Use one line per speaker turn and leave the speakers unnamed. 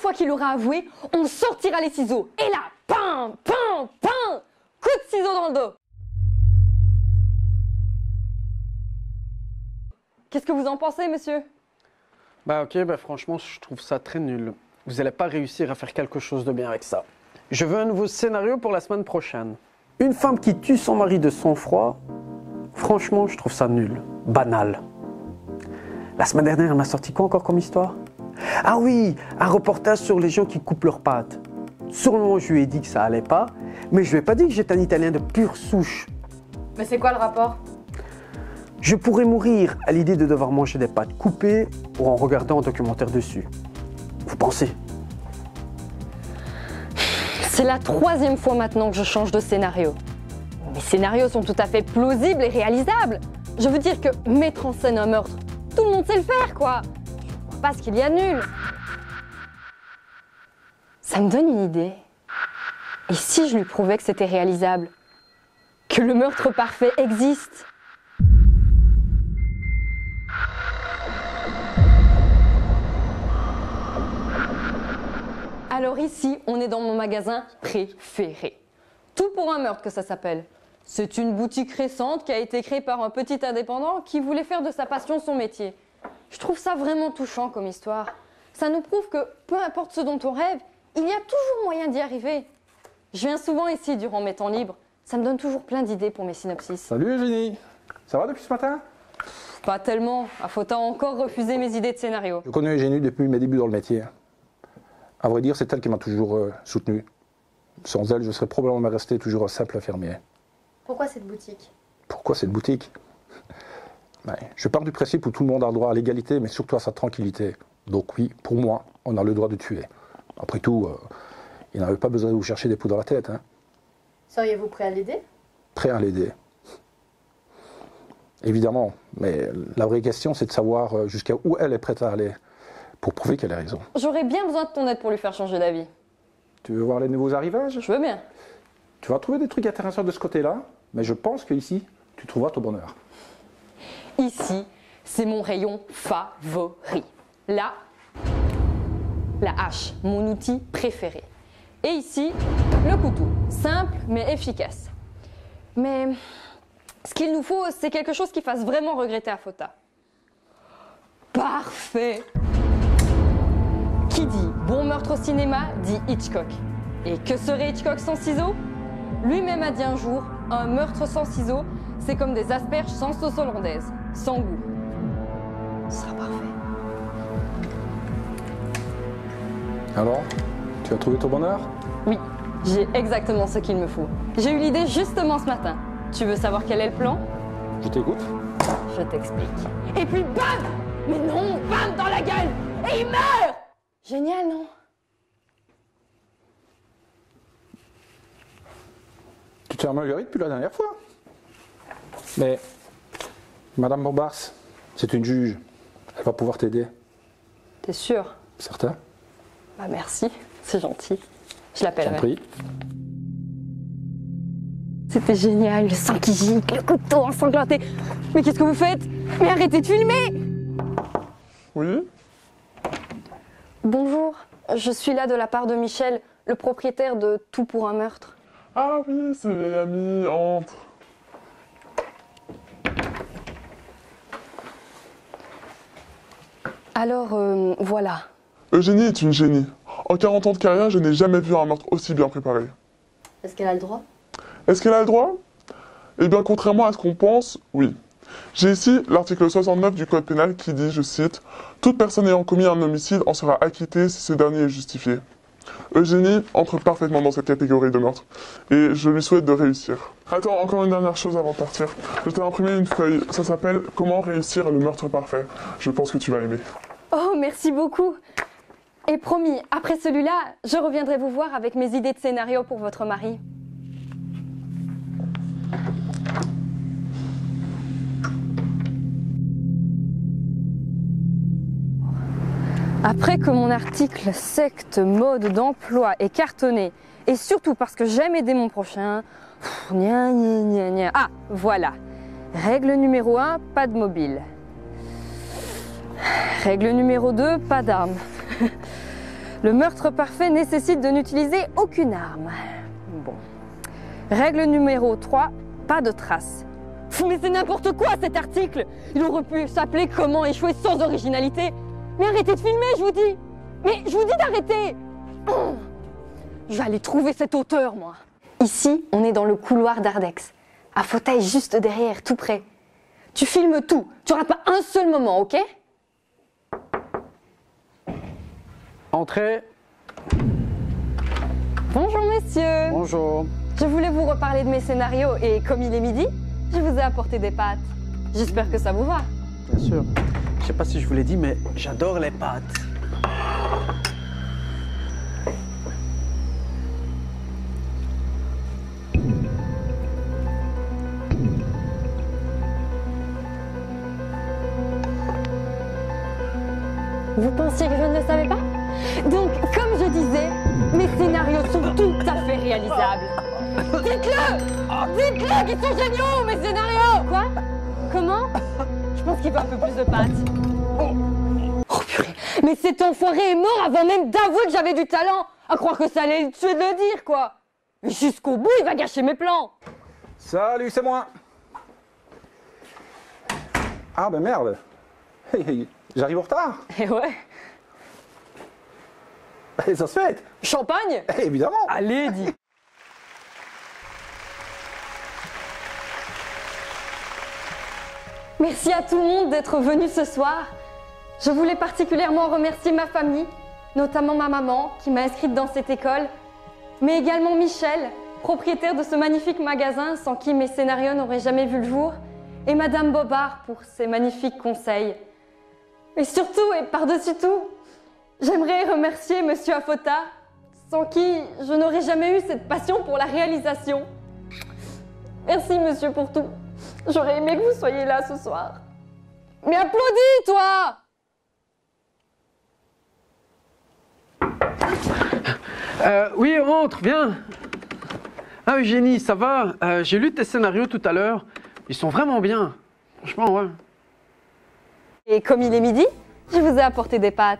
fois qu'il aura avoué, on sortira les ciseaux. Et là, pam, pam, pam, coup de ciseaux dans le dos. Qu'est-ce que vous en pensez, monsieur?
Bah ok, bah franchement, je trouve ça très nul. Vous n'allez pas réussir à faire quelque chose de bien avec ça. Je veux un nouveau scénario pour la semaine prochaine. Une femme qui tue son mari de sang-froid, franchement, je trouve ça nul, banal. La semaine dernière, elle m'a sorti quoi encore comme histoire? Ah oui, un reportage sur les gens qui coupent leurs pattes. Sur le moment, je lui ai dit que ça allait pas, mais je lui ai pas dit que j'étais un Italien de pure souche.
Mais c'est quoi le rapport?
Je pourrais mourir à l'idée de devoir manger des pâtes coupées ou en regardant un documentaire dessus. Vous pensez?
C'est la 3e fois maintenant que je change de scénario. Mes scénarios sont tout à fait plausibles et réalisables. Je veux dire que mettre en scène un meurtre, tout le monde sait le faire, quoi. Je vois pas ce qu'il y a de nul. Ça me donne une idée. Et si je lui prouvais que c'était réalisable? Que le meurtre parfait existe? Alors ici, on est dans mon magasin préféré. Tout pour un meurtre que ça s'appelle. C'est une boutique récente qui a été créée par un petit indépendant qui voulait faire de sa passion son métier. Je trouve ça vraiment touchant comme histoire. Ça nous prouve que peu importe ce dont on rêve, il y a toujours moyen d'y arriver. Je viens souvent ici durant mes temps libres. Ça me donne toujours plein d'idées pour mes synopsis.
Salut Eugénie, ça va depuis ce matin?
Pas tellement, à Fauta encore refusé mes idées de scénario.
Je connais Eugénie depuis mes débuts dans le métier. À vrai dire, c'est elle qui m'a toujours soutenu. Sans elle, je serais probablement resté toujours un simple infirmier.
Pourquoi cette boutique?
Pourquoi cette boutique? Je pars du principe où tout le monde a le droit à l'égalité, mais surtout à sa tranquillité. Donc oui, pour moi, on a le droit de tuer. Après tout, il n'avait pas besoin de vous chercher des poux dans la tête. Hein.
Seriez-vous prêt à l'aider?
Prêt à l'aider. Évidemment, mais la vraie question, c'est de savoir jusqu'à où elle est prête à aller pour prouver qu'elle a raison.
J'aurais bien besoin de ton aide pour lui faire changer d'avis.
Tu veux voir les nouveaux arrivages?
Je veux bien.
Tu vas trouver des trucs intéressants de ce côté-là, mais je pense qu'ici, tu trouveras ton bonheur.
Ici, c'est mon rayon favori. Là, la hache, mon outil préféré. Et ici, le couteau, simple mais efficace. Mais ce qu'il nous faut, c'est quelque chose qui fasse vraiment regretter à Fauta. Parfait! Qui dit bon meurtre au cinéma dit Hitchcock. Et que serait Hitchcock sans ciseaux? Lui-même a dit un jour, un meurtre sans ciseaux, c'est comme des asperges sans sauce hollandaise, sans goût. Ce sera parfait.
Alors, tu as trouvé ton bonheur?
Oui, j'ai exactement ce qu'il me faut. J'ai eu l'idée justement ce matin. Tu veux savoir quel est le plan?
Je t'écoute.
Je t'explique. Et puis bam! Mais non, bam dans la gueule! Et il meurt! Génial, non?
Tu t'es amélioré depuis la dernière fois. Mais, Madame Bombars, c'est une juge. Elle va pouvoir t'aider.
T'es sûr?
Certain?
Bah merci, c'est gentil. Je l'appellerai.
J'en prie.
C'était génial, le sang qui gicle, le couteau ensanglanté. Mais qu'est-ce que vous faites? Mais arrêtez de filmer!
Oui?
Bonjour, je suis là de la part de Michel, le propriétaire de Tout pour un meurtre.
Ah oui, c'est vieille amie, entre.
Alors, voilà.
Eugénie est une génie. En 40 ans de carrière, je n'ai jamais vu un meurtre aussi bien préparé.
Est-ce qu'elle a le droit?
Est-ce qu'elle a le droit? Eh bien, contrairement à ce qu'on pense, oui. J'ai ici l'article 69 du Code pénal qui dit, je cite, « Toute personne ayant commis un homicide en sera acquittée si ce dernier est justifié. » Eugénie entre parfaitement dans cette catégorie de meurtre, et je lui souhaite de réussir. Attends, encore une dernière chose avant de partir. Je t'ai imprimé une feuille, ça s'appelle « Comment réussir le meurtre parfait ». Je pense que tu vas aimer.
Oh, merci beaucoup. Et promis, après celui-là, je reviendrai vous voir avec mes idées de scénario pour votre mari. Après que mon article secte mode d'emploi est cartonné, et surtout parce que j'aime aider mon prochain, gna gna gna gna. Ah, voilà. Règle numéro 1, pas de mobile. Règle numéro 2, pas d'armes. Le meurtre parfait nécessite de n'utiliser aucune arme. Bon. Règle numéro 3, pas de traces. Pff, mais c'est n'importe quoi cet article! Il aurait pu s'appeler Comment échouer sans originalité. Mais arrêtez de filmer, je vous dis! Mais je vous dis d'arrêter! Oh, je vais aller trouver cet auteur, moi. Ici, on est dans le couloir d'Ardex. Un fauteuil juste derrière, tout près. Tu filmes tout, tu rates pas un seul moment, ok?
Entrez.
Bonjour messieurs.
Bonjour.
Je voulais vous reparler de mes scénarios et comme il est midi, je vous ai apporté des pâtes. J'espère que ça vous va.
Bien sûr. Je sais pas si je vous l'ai dit, mais j'adore les pâtes.
Vous pensiez que je ne le savais pas? Donc, comme je disais, mes scénarios sont tout à fait réalisables. Dites-le! Dites-le qu'ils sont géniaux, mes scénarios! Quoi? Comment? Je pense qu'il veut un peu plus de pâtes. Oh purée! Mais cet enfoiré est mort avant même d'avouer que j'avais du talent! À croire que ça allait le tuer de le dire, quoi! Mais jusqu'au bout, il va gâcher mes plans!
Salut, c'est moi. Ah ben merde. Hey, hey, j'arrive en retard.
Et ouais.
Et ça se fait.
Champagne?
Évidemment.
Allez, dis! Merci à tout le monde d'être venu ce soir. Je voulais particulièrement remercier ma famille, notamment ma maman qui m'a inscrite dans cette école, mais également Michel, propriétaire de ce magnifique magasin sans qui mes scénarios n'auraient jamais vu le jour, et Madame Bobard pour ses magnifiques conseils. Et surtout, et par-dessus tout, j'aimerais remercier Monsieur Afota, sans qui je n'aurais jamais eu cette passion pour la réalisation. Merci Monsieur pour tout. J'aurais aimé que vous soyez là ce soir. Mais applaudis, toi!
Oui, rentre, viens. Ah, Eugénie, ça va? J'ai lu tes scénarios tout à l'heure. Ils sont vraiment bien. Franchement, ouais.
Et comme il est midi, je vous ai apporté des pâtes.